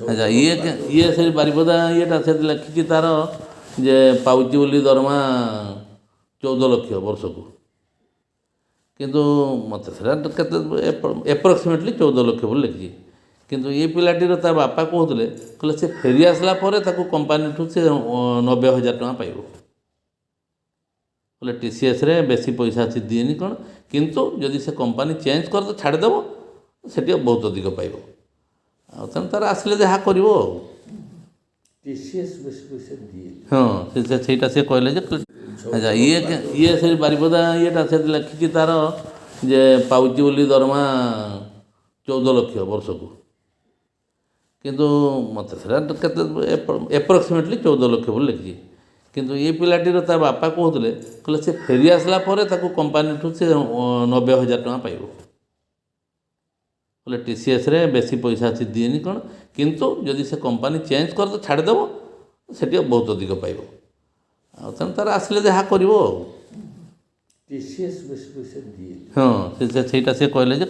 ଆଚ୍ଛା ଇଏ ସେ ବାରିପଦା ଇଏଟା ସେ ଲେଖିଛି ତାର ଯେ ପାଉଛି ବୋଲି ଦରମା 14 ଲକ୍ଷ ବର୍ଷକୁ, କିନ୍ତୁ ମୋତେ ସେଟା କେତେ ଏପ୍ରୋକ୍ସିମେଟଲି 14 ଲକ୍ଷ ବୋଲି ଲେଖିଛି। କିନ୍ତୁ ଏ ପିଲାଟିର ତା ବାପା କହୁଥିଲେ, କହିଲେ ସେ ଫେରି ଆସିଲା ପରେ ତାକୁ କମ୍ପାନୀଠୁ ସେ 90,000 ଟଙ୍କା ପାଇବ। କହିଲେ TCSରେ ବେଶୀ ପଇସା ଅଛି ଦିଏନି କ'ଣ, କିନ୍ତୁ ଯଦି ସେ କମ୍ପାନୀ ଚେଞ୍ଜ କରି ଛାଡ଼ିଦେବ ସେଠି ବହୁତ ଅଧିକ ପାଇବ। ଆଉ ତେଣୁ ତାର ଆସିଲେ ଯାହା କରିବ ଆଉ। TCS ବେଶୀ ପଇସା ଦିଏ। ହଁ ସେଇଟା ସେ କହିଲେ ଯେ ଆଚ୍ଛା ଇଏ ସେ ବାରିପଦା ଇଏଟା ସେ ଲେଖିଛି ତାର ଯେ ପାଉଛି ବୋଲି ଦରମା 14 ଲକ୍ଷ ବର୍ଷକୁ, କିନ୍ତୁ ମୋତେ ସେଟା କେତେ ଏପ୍ରୋକ୍ସିମେଟଲି 14 ଲକ୍ଷ ବୋଲି ଲେଖିଛି। କିନ୍ତୁ ଏ ପିଲାଟିର ତା ବାପା କହୁଥିଲେ, କହିଲେ ସେ ଫେରି ଆସିଲା ପରେ ତାକୁ କମ୍ପାନୀଠୁ ସେ 90,000 ଟଙ୍କା ପାଇବ। କହିଲେ TCSରେ ବେଶୀ ପଇସା ଅଛି ଦିଏନି କ'ଣ, କିନ୍ତୁ ଯଦି ସେ କମ୍ପାନୀ ଚେଞ୍ଜ କରି ଛାଡ଼ିଦେବ ସେଠି ବହୁତ ଅଧିକ ପାଇବ। ଆଉ ତେଣୁ ତାର ଆସିଲେ ଯାହା କରିବ ଆଉ। TCS ବେଶୀ ପଇସା ଦିଏ। ହଁ ସେଇଟା ସେ କହିଲେ ଯେ